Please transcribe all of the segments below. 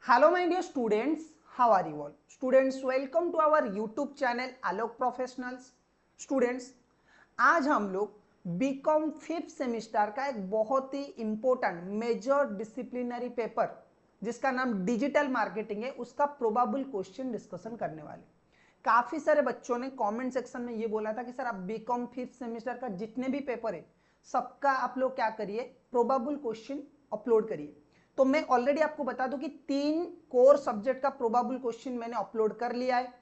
Hello my dear students, how are you all? Students, welcome to our YouTube channel Alok professionals. Students, आज हम लोग BCom fifth semester का एक बहुत ही important major disciplinary paper जिसका नाम डिजिटल मार्केटिंग है उसका प्रोबेबल क्वेश्चन डिस्कशन करने वाले। काफी सारे बच्चों ने कमेंट सेक्शन में ये बोला था कि सर आप बीकॉम फिफ्थ सेमिस्टर का जितने भी पेपर है सबका आप लोग क्या करिए, प्रोबेबल क्वेश्चन अपलोड करिए। तो मैं ऑलरेडी आपको बता दूं कि 3 कोर सब्जेक्ट का प्रोबेबल क्वेश्चन मैंने अपलोड कर लिया है।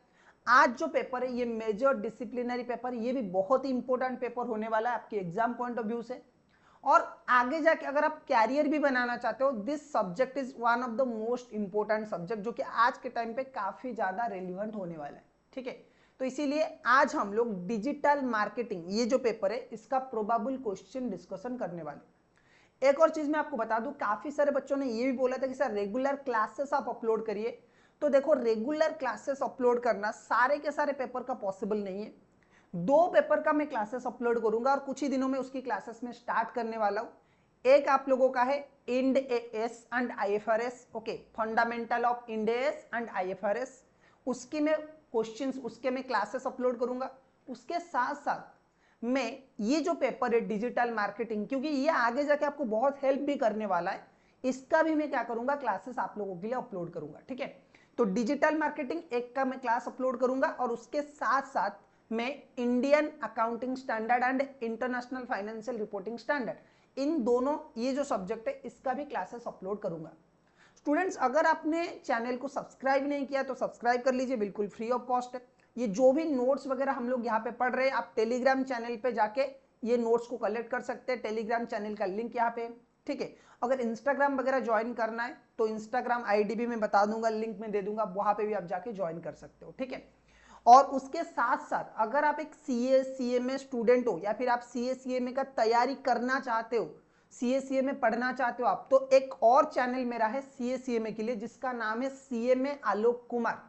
आज जो पेपर है ये मेजर डिसिप्लिनरी पेपर, ये भी बहुत ही इंपॉर्टेंट पेपर होने वाला है आपके एग्जाम पॉइंट ऑफ व्यू से। और आगे जाके अगर आप कैरियर भी बनाना चाहते हो, this subject is one of the most important subject जो कि आज के टाइम पे काफी ज्यादा रेलिवेंट होने वाला है। ठीक है, तो इसीलिए आज हम लोग डिजिटल मार्केटिंग ये जो पेपर है इसका प्रोबेबल क्वेश्चन डिस्कशन करने वाले। एक और चीज मैं आपको बता दूं, काफी सारे बच्चों ने ये भी बोला था कि सर रेगुलर क्लासेस आप अपलोड करिए। तो देखो, रेगुलर क्लासेस अपलोड करना सारे के सारे पेपर का पॉसिबल नहीं है। 2 पेपर का मैं क्लासेस अपलोड करूंगा और कुछ ही दिनों में उसकी क्लासेस में स्टार्ट करने वाला हूं। एक आप लोगों का है Ind AS and IFRS, okay, fundamental of Ind AS and IFRS, उसकी मैं क्वेश्चंस उसके मैं क्लासेस अपलोड करूंगा। उसके साथ साथ मैं ये जो पेपर है डिजिटल मार्केटिंग, क्योंकि ये आगे जाके आपको बहुत हेल्प भी करने वाला है, इसका भी मैं क्या करूंगा, क्लासेस आप लोगों के लिए अपलोड करूंगा। ठीक है, तो डिजिटल मार्केटिंग एक का मैं क्लास अपलोड करूंगा और उसके साथ साथ मैं Indian accounting standard and international financial reporting standard, इन दोनों ये जो सब्जेक्ट है इसका भी क्लासेस अपलोड करूंगा। स्टूडेंट्स, अगर आपने चैनल को सब्सक्राइब नहीं किया तो सब्सक्राइब कर लीजिए, बिल्कुल फ्री ऑफ कॉस्ट है। ये जो भी नोट्स वगैरह हम लोग यहाँ पे पढ़ रहे हैं, आप टेलीग्राम चैनल पे जाके ये नोट्स को कलेक्ट कर सकते हैं। टेलीग्राम चैनल का लिंक यहाँ पे, ठीक है। अगर इंस्टाग्राम वगैरह ज्वाइन करना है तो इंस्टाग्राम आईडी भी मैं बता दूंगा, लिंक में दे दूंगा, वहां पे भी आप जाके ज्वाइन कर सकते हो। ठीक है, और उसके साथ साथ अगर आप एक सीए सीएमए स्टूडेंट हो या फिर आप सीए सीएमए का तैयारी करना चाहते हो, सीए सीएमए पढ़ना चाहते हो आप, तो एक और चैनल मेरा है सीए सीएमए के लिए जिसका नाम है सीएमए आलोक कुमार।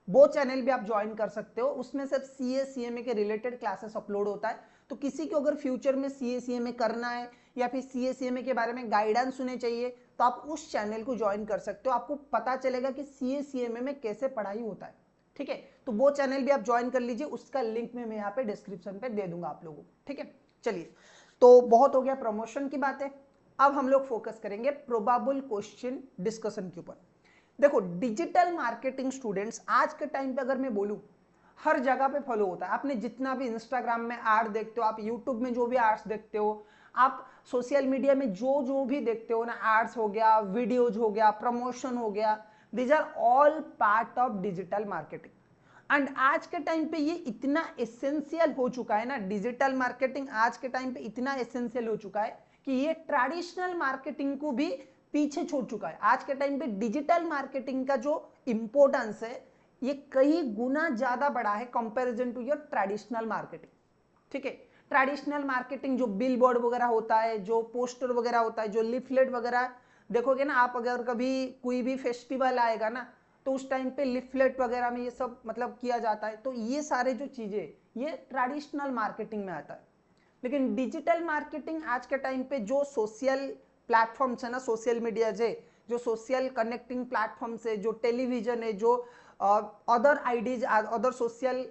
वो चैनल भी आप ज्वाइन कर सकते हो, उसमें सिर्फ सीए सीएमए के रिलेटेड क्लासेस अपलोड होता है। तो किसी को अगर फ्यूचर में सीए सीएमए करना है या फिर सीए सीएमए के बारे में गाइडेंस सुने चाहिए तो आप उस चैनल को ज्वाइन कर सकते हो। आपको पता चलेगा कि सीए सीएमए में कैसे पढ़ाई होता है। ठीक है, तो वो चैनल भी आप ज्वाइन कर लीजिए, उसका लिंक मैं यहाँ पे डिस्क्रिप्शन पे दे दूंगा आप लोगों को। ठीक है, चलिए, तो बहुत हो गया प्रमोशन की बातें। अब हम लोग फोकस करेंगे प्रोबेबल क्वेश्चन डिस्कशन के ऊपर। देखो, डिजिटल मार्केटिंग स्टूडेंट्स आज के टाइम पे अगर मैं बोलूं हर जगह पे फॉलो होता है। आपने जितना भी इंस्टाग्राम में ऐड देखते हो, आप यूट्यूब में जो भी एड्स देखते हो, आप सोशल मीडिया में जो जो भी देखते हो ना, एड्स हो गया, वीडियोज हो गया, प्रमोशन हो गया, these are all part of digital marketing. And आज के टाइम पे ये इतना एसेंशियल हो चुका है ना, डिजिटल मार्केटिंग आज के टाइम पे इतना एसेंशियल हो चुका है कि ये ट्रेडिशनल मार्केटिंग को भी पीछे छोड़ चुका है। आज के टाइम पे डिजिटल मार्केटिंग का जो इंपॉर्टेंस है ये कई गुना ज्यादा बड़ा है comparison to your traditional marketing. ठीक है, ट्रेडिशनल मार्केटिंग जो बिल बोर्ड वगैरह होता है, जो पोस्टर वगैरह होता है, जो लिफलेट वगैरह देखोगे ना आप, अगर कभी कोई भी फेस्टिवल आएगा ना तो उस टाइम पे लिफलेट वगैरह में ये सब मतलब किया जाता है। तो ये सारे जो चीजें ये ट्रेडिशनल मार्केटिंग में आता है। लेकिन डिजिटल मार्केटिंग आज के टाइम पे जो सोशल प्लेटफॉर्म्स है ना, सोशल मीडिया है, जो सोशल कनेक्टिंग प्लेटफॉर्म्स है, जो टेलीविजन है, जो other IDs, other social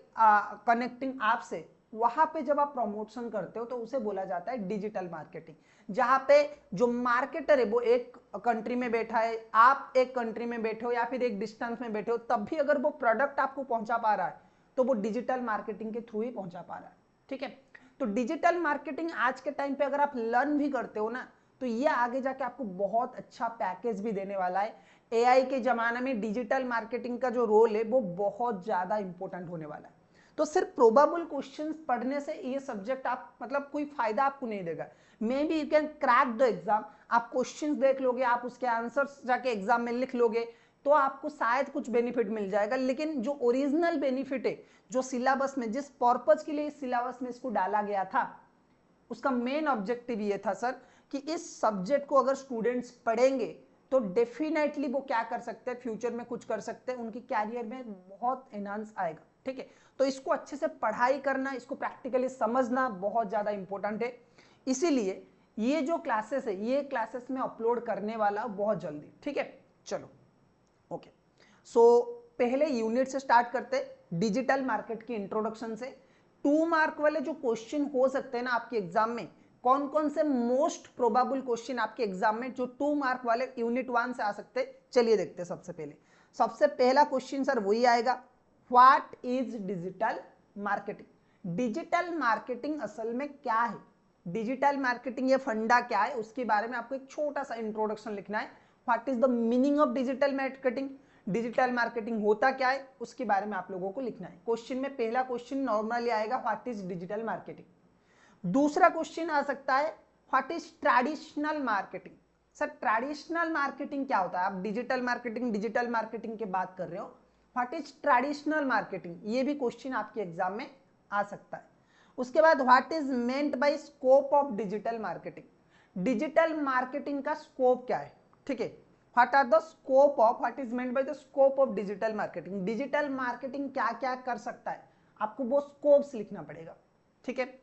connecting apps है, वहां पे जब आप प्रमोशन करते हो तो उसे बोला जाता है डिजिटल मार्केटिंग। जहां पे जो मार्केटर है वो एक कंट्री में बैठा है, आप एक कंट्री में बैठे हो या फिर एक डिस्टेंस में बैठे हो, तब भी अगर वो प्रोडक्ट आपको पहुंचा पा रहा है तो वो डिजिटल मार्केटिंग के थ्रू ही पहुंचा पा रहा है। ठीक है, तो डिजिटल मार्केटिंग आज के टाइम पे अगर आप लर्न भी करते हो ना तो ये आगे जाके आपको बहुत अच्छा पैकेज भी देने वाला है। एआई के जमाने में डिजिटल मार्केटिंग का जो रोल है वो बहुत ज्यादा इंपॉर्टेंट होने वाला है। तो सिर्फ प्रोबेबल क्वेश्चंस पढ़ने से ये सब्जेक्ट आप मतलब कोई फायदा आपको नहीं देगा। May be you can crack the exam, आप क्वेश्चंस देख लोगे, आप उसके आंसर्स जाके एग्जाम में लिख लोगे तो आपको शायद कुछ बेनिफिट मिल जाएगा। लेकिन जो ओरिजिनल बेनिफिट है, जो सिलेबस में जिस पर्पज के लिए इस सिलेबस में इसको डाला गया था, उसका मेन ऑब्जेक्टिव ये था सर कि इस सब्जेक्ट को अगर स्टूडेंट्स पढ़ेंगे तो डेफिनेटली वो क्या कर सकते हैं, फ्यूचर में कुछ कर सकते हैं, उनकी कैरियर में बहुत एनहांस आएगा। ठीक है, तो इसको अच्छे से पढ़ाई करना, इसको प्रैक्टिकली समझना बहुत ज्यादा इंपॉर्टेंट है। इसीलिए ये जो क्लासेस है ये क्लासेस में अपलोड करने वाला बहुत जल्दी। ठीक है, चलो ओके, सो पहले यूनिट से स्टार्ट करते, डिजिटल मार्केट की इंट्रोडक्शन से। 2 मार्क वाले जो क्वेश्चन हो सकते हैं ना आपके एग्जाम में, कौन कौन से मोस्ट प्रोबेबल क्वेश्चन आपके एग्जाम में जो 2 मार्क वाले यूनिट 1 से आ सकते हैं, चलिए देखते हैं। सबसे पहला क्वेश्चन सर वही आएगा, what is digital marketing. Digital marketing असल में क्या है, डिजिटल मार्केटिंग ये फंडा क्या है, उसके बारे में आपको एक छोटा सा इंट्रोडक्शन लिखना है। What is the meaning of digital marketing, digital marketing होता क्या है, उसके बारे में आप लोगों को लिखना है। क्वेश्चन में पहला क्वेश्चन नॉर्मली आएगा, व्हाट इज डिजिटल मार्केटिंग। दूसरा क्वेश्चन आ सकता है, what is traditional marketing. Sir traditional marketing क्या होता है, आप डिजिटल मार्केटिंग की बात कर रहे हो, व्हाट इज ट्रेडिशनल मार्केटिंग, ये भी क्वेश्चन आपके एग्जाम में आ सकता है। उसके बाद what is meant by scope of digital marketing, digital marketing का स्कोप क्या है, ठीक है। What are the scope of, what is meant by the scope of digital marketing, digital marketing क्या क्या कर सकता है, आपको वो स्कोप्स लिखना पड़ेगा, ठीक है।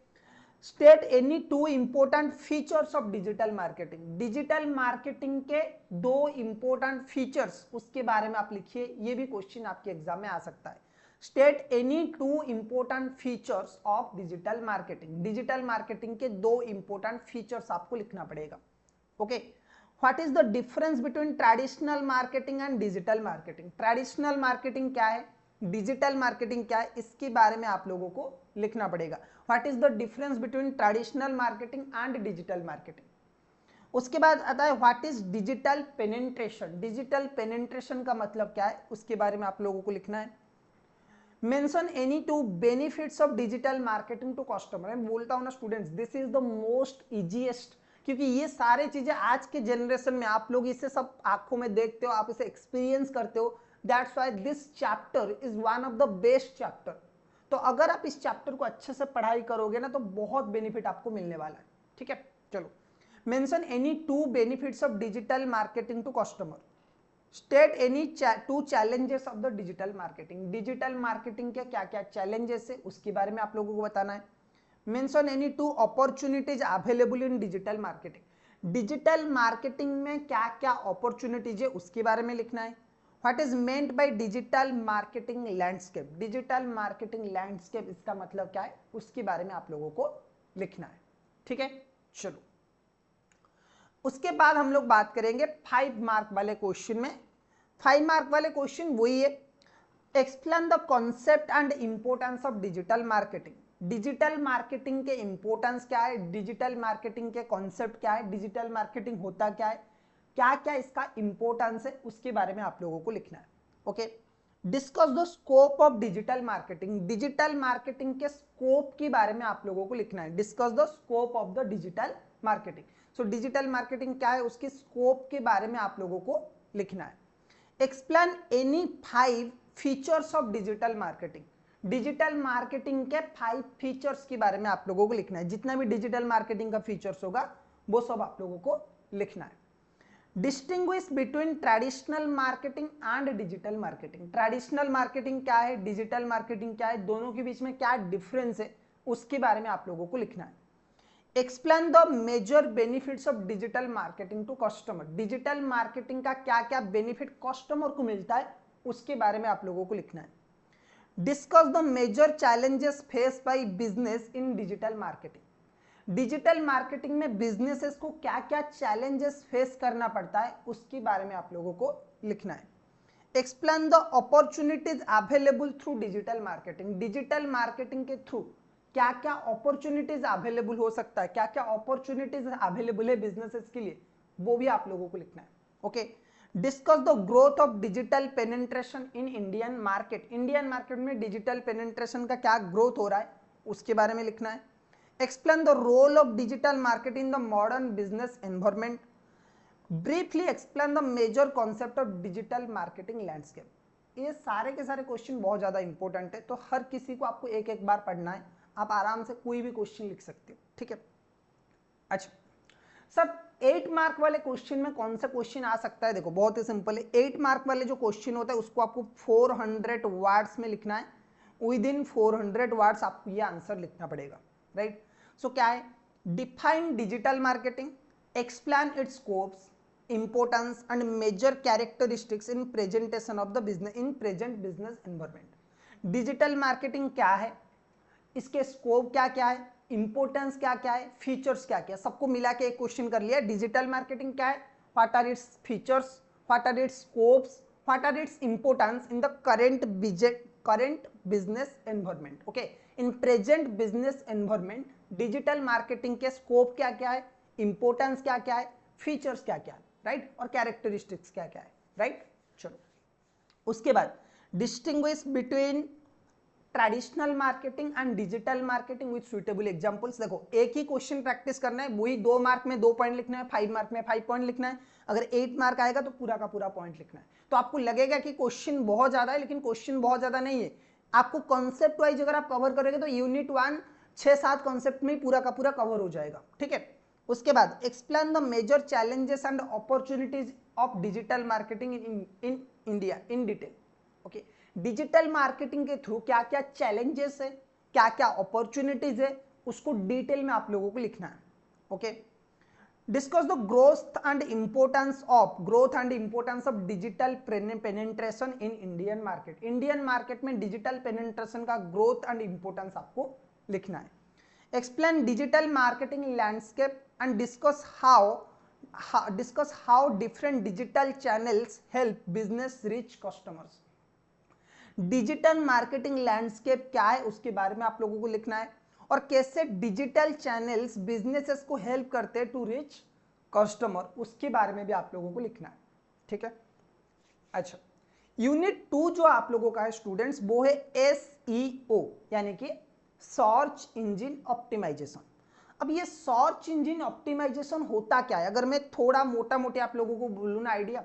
State any 2 important features of digital marketing, digital marketing के 2 इंपॉर्टेंट फीचर्स, उसके बारे में आप लिखिए, ये भी क्वेश्चन आपके एग्जाम में आ सकता है। State any 2 important features of digital marketing, digital marketing के 2 इंपॉर्टेंट फीचर्स आपको लिखना पड़ेगा, okay. What is the difference between traditional marketing and digital marketing, traditional marketing क्या है, डिजिटल मार्केटिंग क्या है, इसके बारे में आप लोगों को लिखना पड़ेगा। What is the difference between traditional marketing and digital marketing. उसके बाद आता है what is digital penetration, digital penetration का मतलब क्या है, उसके बारे में आप लोगों को लिखना है। Mention any 2 benefits of digital marketing to customer, मैं बोलता हूं ना students, this is the most easiest, क्योंकि ये सारे चीजें आज के जनरेशन में आप लोग इसे सब आंखों में देखते हो, आप इसे एक्सपीरियंस करते हो, that's why this chapter is one of the best chapter. तो अगर आप इस चैप्टर को अच्छे से पढ़ाई करोगे ना तो बहुत बेनिफिट आपको मिलने वाला है, ठीक है। चलो, mention any 2 benefits of digital marketing to customer. State any 2 challenges of the digital marketing, digital marketing के क्या क्या चैलेंजेस है उसके बारे में आप लोगों को बताना है। Mention any 2 opportunities available in digital marketing, digital marketing में क्या क्या अपॉर्चुनिटीज है उसके बारे में लिखना है। What is meant by digital marketing landscape, digital marketing landscape इसका मतलब क्या है उसके बारे में आप लोगों को लिखना है, ठीक है। चलो, उसके बाद हम लोग बात करेंगे 5 मार्क वाले क्वेश्चन में। 5 मार्क वाले क्वेश्चन वही है, explain the concept and importance of digital marketing, digital marketing के इंपोर्टेंस क्या है, डिजिटल मार्केटिंग के कॉन्सेप्ट क्या है, डिजिटल मार्केटिंग होता क्या है, क्या क्या इसका इंपोर्टेंस है उसके बारे में आप लोगों को लिखना है, okay. Discuss the scope of digital marketing, digital marketing के स्कोप के बारे में आप लोगों को लिखना है। Discuss the scope of the digital marketing, so digital marketing क्या है उसके स्कोप के बारे में आप लोगों को लिखना है। Explain any 5 features of digital marketing, digital marketing के 5 फीचर्स के बारे में आप लोगों को लिखना है। जितना भी डिजिटल मार्केटिंग का फीचर्स होगा वो सब आप लोगों को लिखना है। Distinguish between traditional marketing and digital marketing, traditional marketing क्या है, डिजिटल मार्केटिंग क्या है, दोनों के बीच में क्या डिफरेंस है उसके बारे में आप लोगों को लिखना है। Explain the major benefits of digital marketing to customer, digital marketing का क्या क्या बेनिफिट कस्टमर को मिलता है उसके बारे में आप लोगों को लिखना है। Discuss the major challenges face by business in digital marketing, digital marketing में बिजनेसेस को क्या क्या चैलेंजेस फेस करना पड़ता है उसके बारे में आप लोगों को लिखना है। Explain the opportunities available through digital marketing, digital marketing के थ्रू क्या क्या अपॉर्चुनिटीज अवेलेबल हो सकता है, क्या क्या अपॉर्चुनिटीज अवेलेबल है बिजनेसेस के लिए, वो भी आप लोगों को लिखना है, okay. Discuss the growth of digital penetration in Indian market, Indian market में डिजिटल पेनिट्रेशन का क्या ग्रोथ हो रहा है उसके बारे में लिखना है। Explain the role of digital market in the modern business environment, briefly explain the major concept of digital marketing landscape. ये सारे के सारे क्वेश्चन बहुत ज्यादा इंपॉर्टेंट है, तो हर किसी को आपको एक एक बार पढ़ना है, आप आराम से कोई भी क्वेश्चन लिख सकते हो, ठीक है। अच्छा सर 8 मार्क वाले क्वेश्चन में कौन सा क्वेश्चन आ सकता है, देखो बहुत ही सिंपल है। 8 मार्क वाले जो क्वेश्चन होता है उसको आपको 400 वर्ड्स में लिखना है, विद इन 400 वर्ड्स आपको ये आंसर लिखना पड़ेगा, राइट। सो क्या है, define digital marketing, explain it's scopes, importance and major characteristics in presentation of the business in present business environment। Digital marketing क्या है, इसके स्कोप क्या क्या है, इंपोर्टेंस क्या क्या है, फीचर्स क्या क्या, सबको मिला के एक क्वेश्चन कर लिया। डिजिटल मार्केटिंग क्या है, what are its features, what are its scopes, what are its importance in the current business environment. Okay, in present business environment digital marketing के स्कोप क्या क्या है, इंपोर्टेंस क्या क्या है, फीचर्स क्या क्या है, राइट, और कैरेक्टरिस्टिक्स क्या क्या है, राइट। चलो उसके बाद distinguish between traditional marketing and digital marketing with suitable examples. देखो एक ही क्वेश्चन प्रैक्टिस करना है, वही 2 मार्क में 2 पॉइंट लिखना है, 5 मार्क में 5 पॉइंट लिखना है, अगर 8 मार्क आएगा तो पूरा का पूरा पॉइंट लिखना है। तो आपको लगेगा कि क्वेश्चन बहुत ज्यादा है, लेकिन क्वेश्चन बहुत ज्यादा नहीं है। आपको कॉन्सेप्ट वाइज अगर आप कवर करोगे तो यूनिट 1 6-7 कॉन्सेप्ट में पूरा का पूरा कवर हो जाएगा, ठीक है। उसके बाद explain the major challenges and opportunities of digital marketing in India in detail. Okay, digital marketing के थ्रू क्या क्या चैलेंजेस है, क्या क्या अपॉर्चुनिटीज है, उसको डिटेल में आप लोगों को लिखना है। Okay, discuss the growth and importance of digital penetration in Indian market. Indian market में डिजिटल पेनिट्रेशन का ग्रोथ एंड इंपोर्टेंस आपको लिखना है। Explain digital marketing landscape and discuss how different digital channels help business reach customers. Digital marketing landscape क्या है उसके बारे में आप लोगों को लिखना है, और कैसे डिजिटल चैनल्स बिजनेसेस को हेल्प करते हैं टू रीच कस्टमर, उसके बारे में भी आप लोगों को लिखना है, ठीक है। अच्छा, यूनिट 2 जो आप लोगों का है स्टूडेंट्स, वो है SEO यानी कि सर्च इंजन ऑप्टिमाइजेशन। अब ये सर्च इंजन ऑप्टिमाइजेशन होता क्या है, अगर मैं थोड़ा मोटा मोटी आप लोगों को बोलूं ना आइडिया,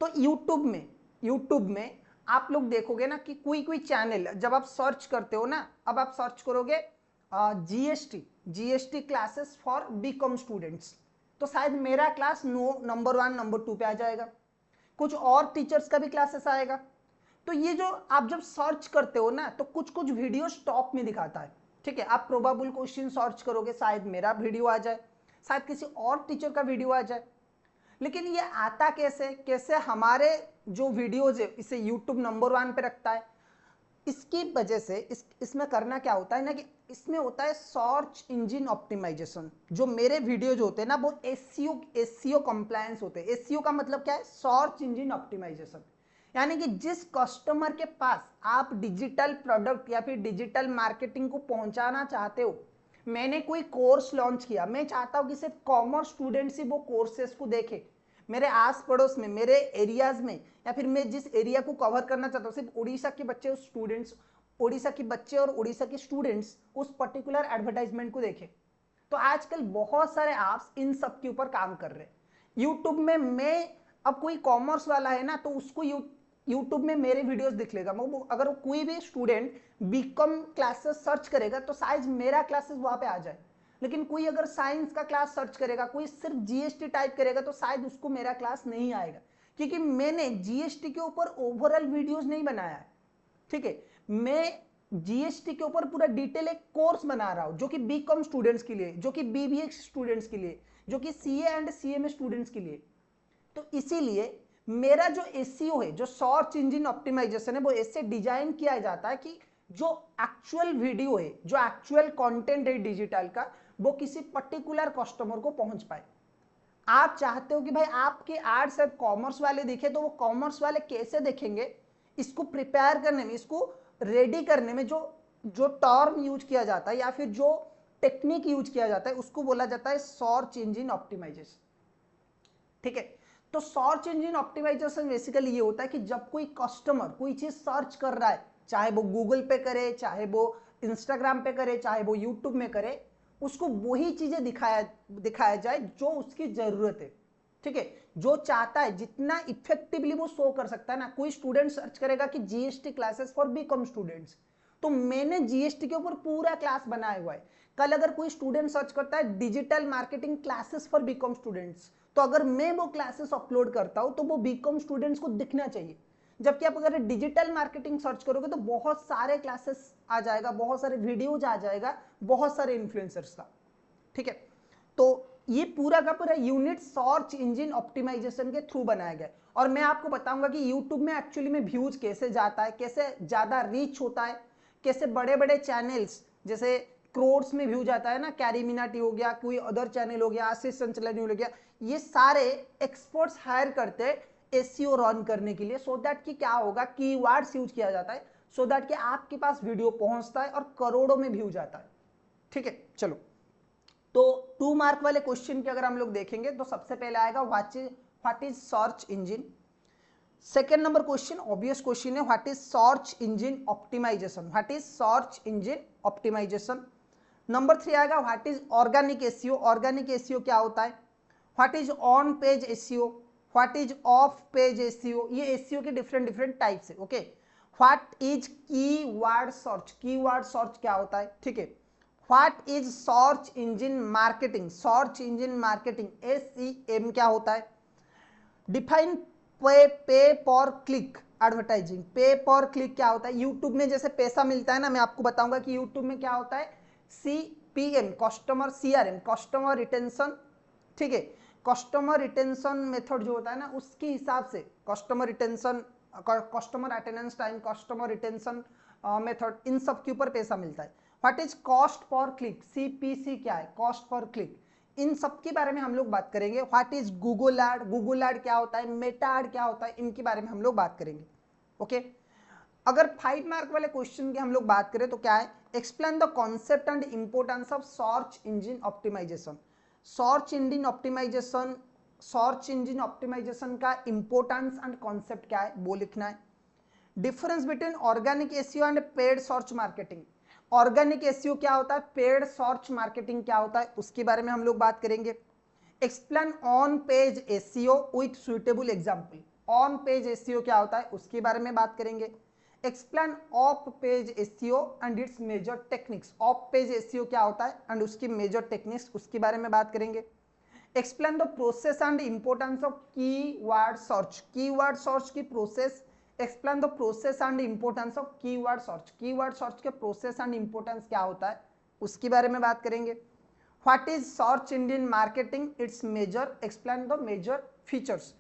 तो यूट्यूब में आप लोग देखोगे ना कि कोई चैनल जब आप सर्च करते हो ना, अब आप सर्च करोगे GST classes for BCom students, तो शायद मेरा क्लास नंबर 1 नंबर 2 पे आ जाएगा, कुछ और टीचर्स का भी क्लासेस आएगा। तो ये जो आप जब सर्च करते हो ना, तो कुछ वीडियोस टॉप में दिखाता है, ठीक है। आप प्रोबेबल क्वेश्चन सर्च करोगे, शायद मेरा वीडियो आ जाए, शायद किसी और टीचर का वीडियो आ जाए। लेकिन ये आता कैसे हमारे जो वीडियोज है इसे यूट्यूब नंबर 1 पे रखता है। इसकी वजह से इसमें करना क्या होता है ना, कि इसमें होता है सर्च इंजन ऑप्टिमाइजेशन। जो मेरे वीडियोज होते हैं ना, वो एसईओ कंप्लायंस होते हैं। एसईओ का मतलब क्या है, सर्च इंजन ऑप्टिमाइजेशन, यानी कि जिस कस्टमर के पास आप डिजिटल प्रोडक्ट या फिर डिजिटल मार्केटिंग को पहुंचाना चाहते हो, मैंने कोई कोर्स लॉन्च किया, मैं चाहता हूं कि सिर्फ कॉमर्स स्टूडेंट्स ही वो कोर्सेस को देखे, मेरे आस पड़ोस में, मेरे एरियाज में, या फिर मैं जिस एरिया को कवर करना चाहता हूँ सिर्फ उड़ीसा के बच्चे और उड़ीसा के स्टूडेंट्स उस पर्टिकुलर एडवर्टाइजमेंट को देखें। तो आजकल बहुत सारे ऐप्स इन सब के ऊपर काम कर रहे हैं। यूट्यूब में मैं अब कोई कॉमर्स वाला है ना, तो उसको यूट्यूब में मेरे वीडियोस दिख लेगा। अगर कोई भी स्टूडेंट बीकॉम क्लासेस सर्च करेगा तो शायद मेरा क्लासेस वहां पे आ जाए, लेकिन कोई अगर साइंस का क्लास सर्च करेगा, कोई सिर्फ जीएसटी टाइप करेगा, तो शायद उसको मेरा क्लास नहीं आएगा, क्योंकि मैंने जीएसटी के ऊपर ओवरऑल वीडियोस नहीं बनाया है, ठीक है। मैं जीएसटी के ऊपर पूरा डिटेल एक कोर्स बना रहा हूं, जो कि बीकॉम स्टूडेंट्स के लिए, जो कि बीबीए स्टूडेंट्स के लिए, जो कि सीए एंड सीएमए स्टूडेंट्स के लिए। तो इसीलिए मेरा जो एसईओ है, जो सर्च इंजन ऑप्टिमाइजेशन है, वो ऐसे डिजाइन किया जाता है कि जो एक्चुअल वीडियो है, जो एक्चुअल कंटेंट है डिजिटल का, वो किसी पर्टिकुलर कस्टमर को पहुंच पाए। आप चाहते हो कि भाई आपके एड सिर्फ कॉमर्स वाले दिखे, तो वो कॉमर्स वाले कैसे देखेंगे, इसको प्रिपेयर करने में, इसको रेडी करने में जो टर्म यूज किया जाता है या फिर जो टेक्निक यूज किया जाता है, उसको बोला जाता है सर्च इंजन ऑप्टिमाइजेशन, ठीक है। तो सर्च इंजन ऑप्टिमाइजेशन बेसिकली ये होता है कि जब कोई कस्टमर कोई चीज सर्च कर रहा है, चाहे वो गूगल पे करे, चाहे वो इंस्टाग्राम पे करे, चाहे वो यूट्यूब में करे, उसको वही चीजें दिखाया जाए जो उसकी जरूरत है, ठीक है, जो चाहता है, जितना इफेक्टिवली वो शो कर सकता है ना। कोई स्टूडेंट सर्च करेगा कि GST classes for BCom students, तो मैंने जीएसटी के ऊपर पूरा क्लास बनाया हुआ है। कल अगर कोई स्टूडेंट सर्च करता है digital marketing classes for BCom students, तो अगर मैं वो क्लासेस अपलोड करता हूं तो वो बीकॉम स्टूडेंट्स को दिखना चाहिए। जबकि आप अगर डिजिटल मार्केटिंग सर्च करोगे तो बहुत सारे क्लासेस आ जाएगा, बहुत सारे वीडियोज आ जाएगा, बहुत सारे इन्फ्लुएंसर्स का, ठीक है। तो ये पूरा का पूरा यूनिट सर्च इंजन ऑप्टिमाइजेशन के थ्रू बनाया गया है। और मैं आपको बताऊंगा कि यूट्यूब में एक्चुअली में व्यूज कैसे जाता है, कैसे ज्यादा रीच होता है, कैसे बड़े बड़े चैनल्स जैसे क्रोड्स में व्यू जाता है ना, कैरी मिनाटी हो गया, कोई अदर चैनल हो गया, आशीष संचलानी हो गया, ये सारे एक्सपर्ट्स हायर करते हैं एसईओ रन करने के लिए, सो दैट कि क्या होगा, कीवर्ड्स यूज किया जाता है, सो दैट कि आपके पास वीडियो पहुंचता है और करोड़ों में व्यू जाता है। ठीक है, चलो तो 2 मार्क वाले क्वेश्चन के अगर हम लोग देखेंगे तो सबसे पहले आएगा what is search engine. Second number question obvious question है, what is search engine optimization, what is search engine optimization. Number 3 आएगा what is organic SEO, organic SEO क्या होता है। What is on page SEO, what is off page SEO, ये SEO के different types है। Okay, what is keyword search, keyword search क्या होता है। ठीक है, what is search engine marketing, search engine marketing SEM क्या होता है। डिफाइन पे पर क्लिक एडवर्टाइजिंग, पे पर क्लिक क्या होता है। यूट्यूब में जैसे पैसा मिलता है ना, मैं आपको बताऊंगा कि यूट्यूब में क्या होता है, CPM customer, CRM customer retention. ठीक है, कस्टमर रिटेंशन मेथड जो होता है ना, उसके हिसाब से customer retention, customer attendance time, customer retention method, इन सब के ऊपर पैसा मिलता है। What is cost per click, CPC क्या है, कॉस्ट पर क्लिक, इन सब के बारे में हम लोग बात करेंगे। What is Google ad, Google ad क्या होता है, मेटा एड क्या होता है, इनके बारे में हम लोग बात करेंगे। ओके, अगर 5 मार्क वाले क्वेश्चन की हम लोग बात करें तो क्या है, explain the concept and importance of search engine optimisation. Search engine optimisation, search engine optimisation का इंपोर्टेंस एंड कॉन्सेप्ट क्या है वो लिखना है। Difference between organic SEO and paid search marketing, organic SEO क्या होता है, पेड सर्च मार्केटिंग क्या होता है, उसके बारे में हम लोग बात करेंगे। Explain on page SEO with suitable example, on page SEO क्या होता है उसके बारे में बात करेंगे। Explain off page SEO and its major techniques, off page SEO क्या होता है एंड उसकी मेजर टेक्निक्स, उसके बारे में बात करेंगे। Explain the process and importance of keyword search, keyword search की process, explain the process and importance of keyword search, keyword search के प्रोसेस एंड इंपोर्टेंस क्या होता है उसके बारे में बात करेंगे। What is search engine marketing, it's major, explain the major features,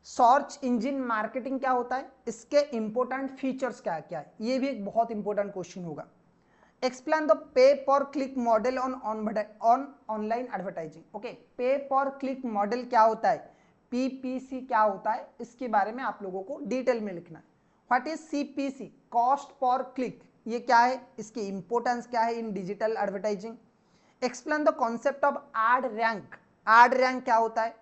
search engine marketing क्या होता है, इसके इंपोर्टेंट फीचर्स क्या क्या है, ये भी एक बहुत इंपॉर्टेंट क्वेश्चन होगा। एक्सप्लेन द पे पर click model on online advertising. Okay, पे पर क्लिक मॉडल क्या होता है, PPC क्या होता है, इसके बारे में आप लोगों को डिटेल में लिखना है। What is CPC, cost per click, ये क्या है, इसकी इंपोर्टेंस क्या है in digital advertising. Explain the concept of ad rank, ad rank क्या होता है।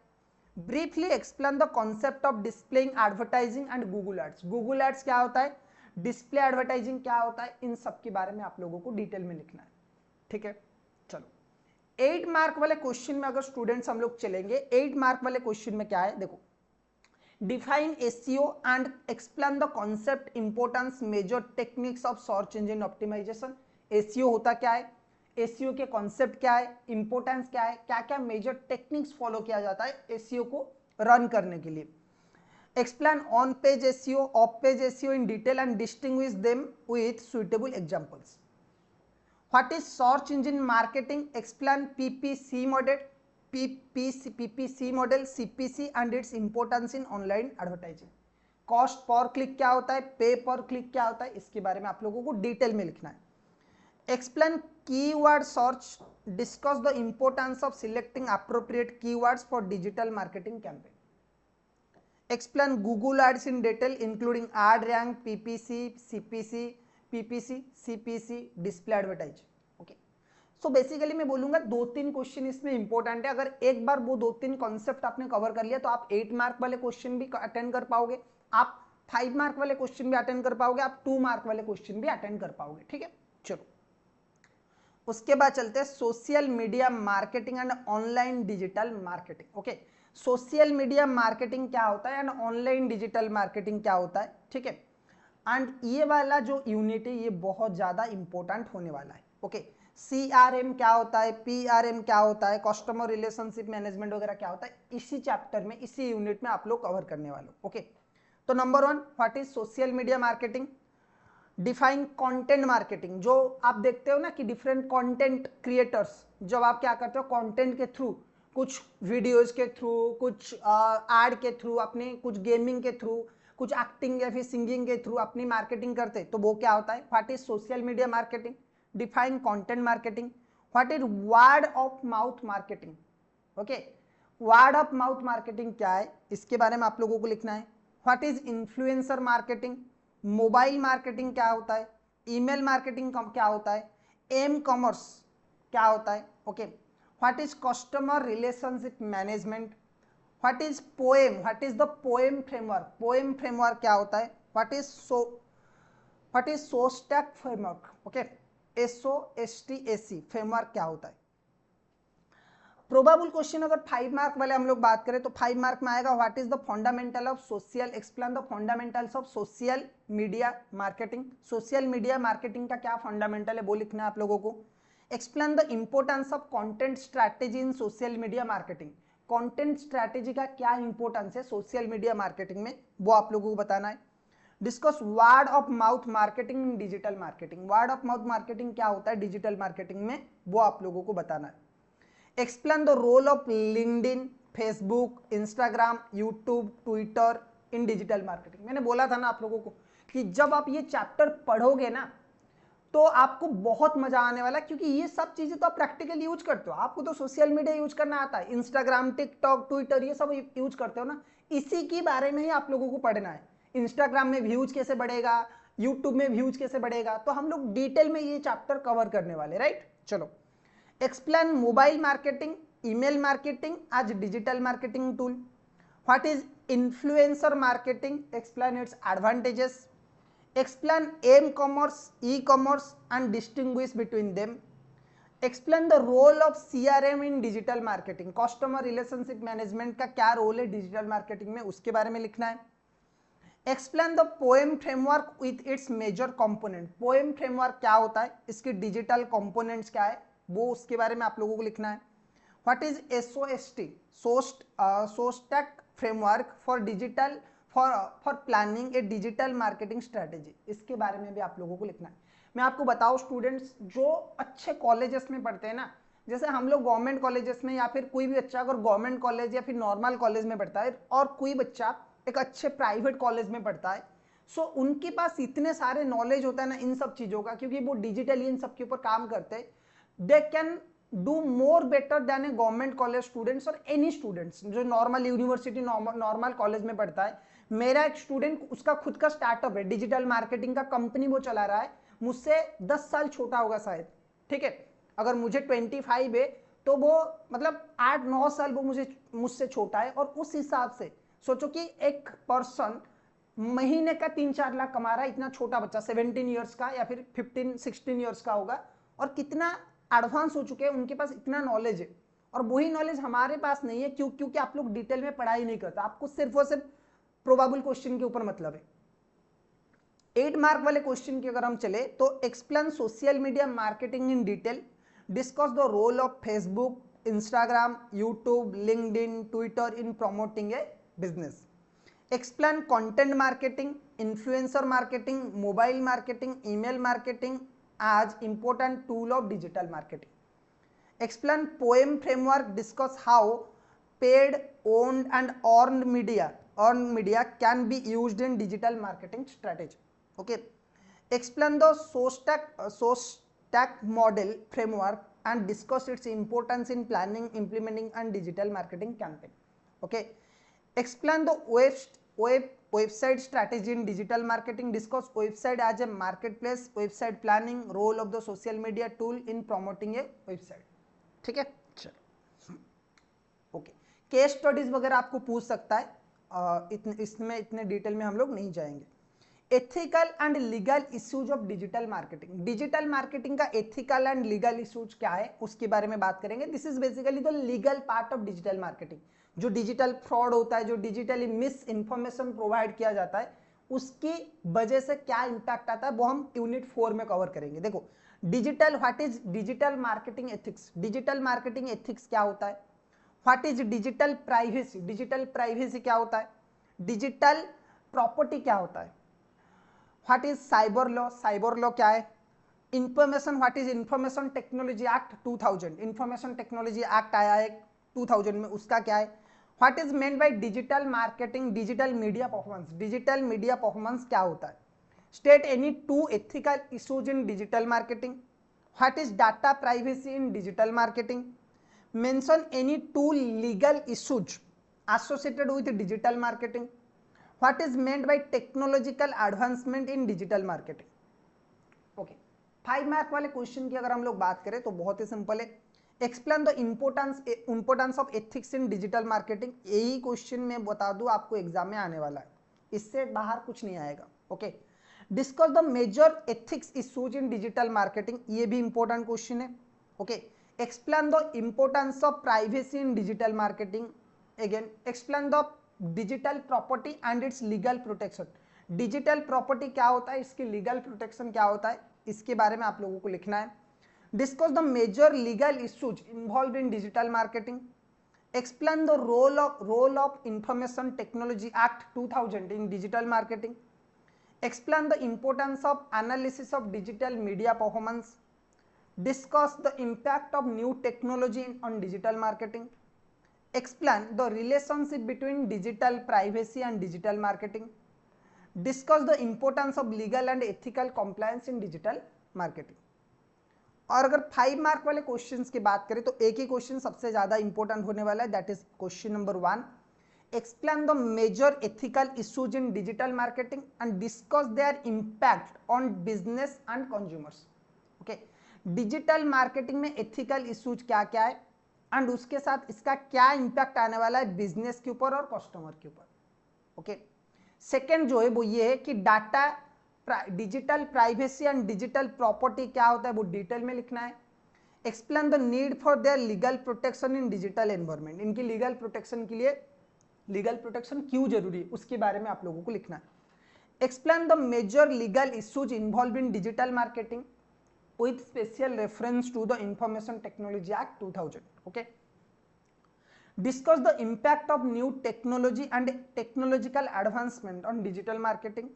Briefly explain the concept of displaying advertising and Google ads, Google ads क्या होता है, डिस्प्ले एडवर्टाइजिंग क्या होता है, इन सब के बारे में आप लोगों को डिटेल में लिखना है। ठीक है, चलो 8 मार्क वाले क्वेश्चन में अगर स्टूडेंट्स हम लोग चलेंगे, 8 मार्क वाले क्वेश्चन में क्या है, देखो define SEO and explain the concept, importance, major techniques of search engine optimisation. SEO होता क्या है, एसईओ के कॉन्सेप्ट क्या है, इंपोर्टेंस क्या है, क्या क्या मेजर टेक्निक्स फॉलो किया जाता है एसईओ को रन करने के लिए। Explain on page SEO, of page SEO in detail and distinguish them with suitable examples. What is search engine marketing, explain PPC model, PPC model, CPC and it's importance in online advertising. Cost per click क्या होता है, पे पर click क्या होता है, इसके बारे में आप लोगों को डिटेल में लिखना है। Explain keyword search, discuss the importance of selecting appropriate keywords for digital marketing campaign. Explain Google Ads in detail including ad rank, PPC, CPC, PPC, CPC, display advertise. Okay. So basically मैं बोलूंगा 2-3 question इसमें important है। अगर एक बार वो 2-3 concept आपने cover कर लिया तो आप 8 मार्क वाले क्वेश्चन भी अटेंड कर पाओगे, आप 5 मार्क वाले क्वेश्चन भी अटेंड कर पाओगे, आप 2 मार्क वाले क्वेश्चन भी अटेंड कर पाओगे। ठीक है, चलो उसके बाद चलते हैं social media marketing and online digital marketing. Okay, social media marketing क्या होता है एंड ऑनलाइन डिजिटल मार्केटिंग क्या होता है। ठीक है, एंड ये वाला जो यूनिट है ये बहुत ज्यादा इंपॉर्टेंट होने वाला है। ओके, CRM क्या होता है, PRM क्या होता है, कस्टमर रिलेशनशिप मैनेजमेंट वगैरह क्या होता है, इसी चैप्टर में, इसी यूनिट में आप लोग कवर करने वाले हो। ओके, तो number 1 what is social media marketing. Define content marketing, जो आप देखते हो ना कि डिफरेंट कंटेंट क्रिएटर्स, जब आप क्या करते हो कंटेंट के थ्रू कुछ वीडियोस के थ्रू, कुछ एड के थ्रू, अपने कुछ गेमिंग के थ्रू, कुछ एक्टिंग या फिर सिंगिंग के थ्रू अपनी मार्केटिंग करते, तो वो क्या होता है? What is social media marketing? Define content marketing. What is word of mouth marketing? Okay, word of mouth marketing क्या है, इसके बारे में आप लोगों को लिखना है। What is influencer marketing? Mobile marketing क्या होता है? ईमेल मार्केटिंग क्या होता है? एम कॉमर्स क्या होता है? Okay, what is customer relationship management? What is poem? What is the poem framework? Poem framework क्या होता है? What is SOSTAC framework? Okay, SOSTAC framework क्या होता है? प्रोबेबल क्वेश्चन अगर 5 मार्क वाले हम लोग बात करें तो 5 मार्क में आएगा what is the fundamental of social, explain the fundamentals of social media marketing. Social media marketing का क्या फंडामेंटल है वो लिखना है आप लोगों को। Explain the importance of content strategy in social media marketing. Content strategy का क्या इंपॉर्टेंस है सोशल मीडिया मार्केटिंग में, वो आप लोगों को बताना है। Discuss word of mouth marketing in digital marketing. Word of mouth marketing क्या होता है डिजिटल मार्केटिंग में, वो आप लोगों को बताना है। Explain the role of LinkedIn, Facebook, Instagram, YouTube, Twitter in digital marketing. मैंने बोला था ना आप लोगों को कि जब आप ये चैप्टर पढ़ोगे ना तो आपको बहुत मजा आने वाला है, क्योंकि ये सब चीजें तो आप प्रैक्टिकल यूज करते हो। आपको तो सोशल मीडिया यूज करना आता है, इंस्टाग्राम, टिकटॉक, ट्विटर ये सब यूज करते हो ना, इसी के बारे में ही आप लोगों को पढ़ना है। इंस्टाग्राम में व्यूज कैसे बढ़ेगा, यूट्यूब में व्यूज कैसे बढ़ेगा, तो हम लोग डिटेल में ये चैप्टर कवर करने वाले, राइट। चलो, explain mobile marketing, email marketing as digital marketing tool. What is influencer marketing? Explain its advantages. Explain m-commerce, e-commerce and distinguish between them. Explain the role of CRM in digital marketing. Customer relationship management का क्या role है digital marketing में, उसके बारे में लिखना है। Explain the poem framework with its major component. poem framework क्या होता है, इसके डिजिटल कंपोनेंट्स क्या है, वो उसके बारे में आप लोगों को लिखना है। What is SOST? SOSTAC framework for digital for planning A digital marketing strategy, इसके बारे में भी आप लोगों को लिखना है। मैं आपको बताऊं स्टूडेंट्स, जो अच्छे कॉलेजेस में पढ़ते हैं ना, जैसे हम लोग गवर्नमेंट कॉलेजेस में, या फिर कोई भी बच्चा अगर गवर्नमेंट कॉलेज या फिर नॉर्मल कॉलेज में पढ़ता है और कोई बच्चा एक अच्छे प्राइवेट कॉलेज में पढ़ता है, सो उनके पास इतने सारे नॉलेज होता है ना इन सब चीजों का, क्योंकि वो डिजिटली इन सब के ऊपर काम करते हैं। They can do more better than A government college students और एनी स्टूडेंट्स जो नॉर्मल यूनिवर्सिटी नॉर्मल कॉलेज में पढ़ता है। मेरा एक स्टूडेंट, उसका खुद का स्टार्टअप है डिजिटल मार्केटिंग का, कंपनी वो चला रहा है, मुझसे 10 साल छोटा होगा शायद, ठीक है। अगर मुझे 25 है तो वो मतलब 8-9 साल वो मुझसे छोटा है। और उस हिसाब से सोचो कि एक पर्सन महीने का 3-4 लाख कमा रहा है, इतना छोटा बच्चा 17 ईयर्स का या फिर 15-16 ईयर्स का होगा, और कितना एडवांस हो चुके हैं, उनके पास इतना नॉलेज है। और वही नॉलेज हमारे पास नहीं है, क्योंकि आप लोग डिटेल में पढ़ाई नहीं करते, आपको सिर्फ और सिर्फ प्रोबेबल क्वेश्चन के ऊपर मतलब है। 8 मार्क वाले क्वेश्चन की अगर हम चले तो explain social media marketing in detail, discuss the role of Facebook, Instagram, YouTube, LinkedIn, Twitter in promoting a business. Explain content marketing, influencer marketing, mobile marketing, email marketing as important tool of digital marketing. Explain POEM framework, discuss how paid, owned and earned media can be used in digital marketing strategy. Okay, explain the SOSTAC model framework and discuss its importance in planning, implementing and digital marketing campaign. Okay, explain the website strategy in digital marketing, discuss website as a marketplace, website planning, role of the social media tool in promoting a website. ठीक है, चलो okay. Case studies वगैरह आपको पूछ सकता है, इसमें इतने डिटेल में हम लोग नहीं जाएंगे। Ethical and legal issues of digital marketing. Digital marketing का एथिकल एंड लीगल इश्यूज क्या है उसके बारे में बात करेंगे। This is basically the legal part of digital marketing. जो डिजिटल फ्रॉड होता है, जो डिजिटली मिस इंफॉर्मेशन प्रोवाइड किया जाता है, उसकी वजह से क्या इंपैक्ट आता है, वो हम यूनिट 4 में कवर करेंगे। देखो digital, what is digital marketing ethics. Digital marketing ethics क्या होता है। What is digital privacy. Digital privacy क्या होता है। डिजिटल प्रॉपर्टी क्या होता है। What is cyber law. Cyber law क्या है। Information, what is information technology act 2000। Information technology act आया है 2000 में, उसका क्या है? What is meant by digital marketing, digital media performance? Digital media performance क्या होता है? State any 2 ethical issues in digital marketing. What is data privacy in digital marketing? Mention any 2 legal issues associated with digital marketing. What is meant by technological advancement in digital marketing? Okay, 5 mark वाले question की अगर हम लोग बात करें तो बहुत ही simple है। Explain the importance of ethics in digital marketing. यही क्वेश्चन मैं बता दूं आपको एग्जाम में आने वाला है, इससे बाहर कुछ नहीं आएगा। Okay, discuss the major ethics issues in digital marketing, ये भी इंपॉर्टेंट क्वेश्चन है। Okay, explain the importance of privacy in digital marketing. Again, explain the digital property and its legal protection. Digital property क्या होता है, इसकी legal protection क्या होता है, इसके बारे में आप लोगों को लिखना है। Discuss the major legal issues involve in digital marketing. Explain the role of information technology act 2000 in digital marketing. Explain the importance of analysis of digital media performance. Discuss the impact of new technology on digital marketing. Explain the relationship between digital privacy and digital marketing. Discuss the importance of legal and ethical compliance in digital marketing. और अगर 5 mark वाले questions की बात करें तो एक ही question सबसे ज्यादा इंपॉर्टेंट होने वाला है, that is question number 1। Explain the major ethical issues in digital marketing and discuss their impact on business and consumers. Okay, digital marketing में एथिकल इश्यूज क्या क्या है एंड उसके साथ इसका क्या इंपैक्ट आने वाला है बिजनेस के ऊपर और कस्टमर के ऊपर। ओके, सेकंड जो है वो ये है कि data digital privacy and digital property क्या होता है वो डिटेल में लिखना है। Explain the need for their legal protection in digital environment, इनकी लीगल प्रोटेक्शन के लिए लीगल प्रोटेक्शन क्यों जरूरी है उसके बारे में आप लोगों को लिखना है। Explain the major legal issues involve in digital marketing with special reference to the Information Technology Act 2000. Okay, discuss the impact of new technology and technological advancement on digital marketing.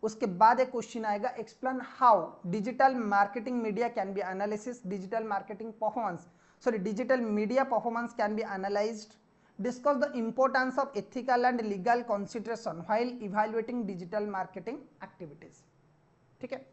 उसके बाद एक क्वेश्चन आएगा, explain how digital marketing media can be analysis, digital marketing performance, sorry, digital media performance can be analyzed. Discuss the importance of ethical and legal consideration while evaluating digital marketing activities. ठीक है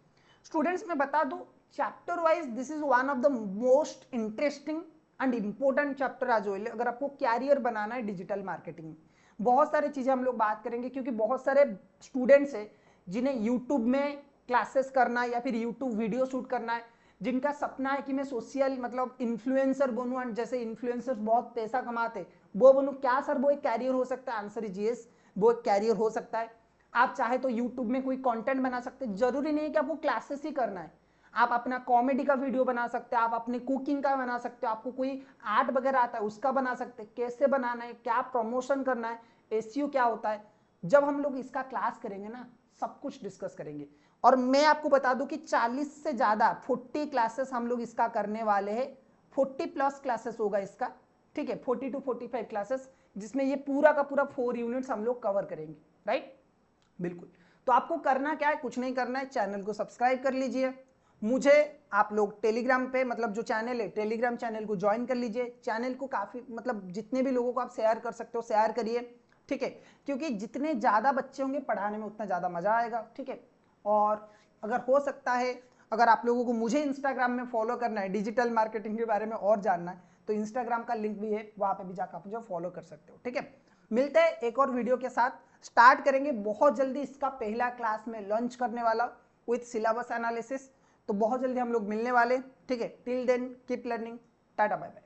students, मैं बता दूं chapter wise this is one of the most interesting and important chapter आज होइले अगर आपको career बनाना है डिजिटल मार्केटिंग में। बहुत सारी चीजें हम लोग बात करेंगे क्योंकि बहुत सारे स्टूडेंट्स हैं जिन्हें यूट्यूब में क्लासेस करना है या फिर यूट्यूब वीडियो शूट करना है, जिनका सपना है कि मैं सोशल मतलब इन्फ्लुएंसर बनूं एंड जैसे इन्फ्लुएंसर्स बहुत पैसा कमाते वो बनूं। क्या सर वो एक कैरियर हो सकता है? आंसर इज यस, वो एक कैरियर हो सकता है। आप चाहे तो यूट्यूब में कोई कंटेंट बना सकते हैं, जरूरी नहीं है कि आपको क्लासेस ही करना है। आप अपना कॉमेडी का वीडियो बना सकते हैं, आप अपने कुकिंग का बना सकते हो, आपको कोई आर्ट वगैरह आता है उसका बना सकते हैं, कैसे बनाना है, क्या प्रमोशन करना है, एसईओ क्या होता है। जब हम लोग इसका क्लास करेंगे ना सब कुछ डिस्कस करेंगे। और मैं आपको बता दूं कि 40 से ज्यादा 40 क्लासेस हम लोग इसका करने वाले हैं, 40+ क्लासेस होगा इसका। ठीक है, 40 to 45 क्लासेस जिसमें ये पूरा का पूरा 4 यूनिट्स हम लोग कवर करेंगे। राइट, बिल्कुल। तो आपको करना क्या है? कुछ नहीं करना है, चैनल को सब्सक्राइब कर लीजिए। मुझे आप लोग टेलीग्राम पे मतलब जो चैनल है टेलीग्राम चैनल को ज्वाइन कर लीजिए। चैनल को काफी मतलब जितने भी लोगों को आप शेयर कर सकते हो शेयर करिए। ठीक है, क्योंकि जितने ज्यादा बच्चे होंगे पढ़ाने में उतना ज्यादा मजा आएगा। ठीक है, और अगर हो सकता है अगर आप लोगों को मुझे इंस्टाग्राम में फॉलो करना है, डिजिटल मार्केटिंग के बारे में और जानना है तो इंस्टाग्राम का लिंक भी है, वहां पे भी जाकर आप मुझे फॉलो कर सकते हो। ठीक है, मिलते हैं एक और वीडियो के साथ। स्टार्ट करेंगे बहुत जल्दी, इसका पहला क्लास में लॉन्च करने वाला विथ सिलेबस एनालिसिस, तो बहुत जल्दी हम लोग मिलने वाले। ठीक है, till then keep learning, tata bye bye.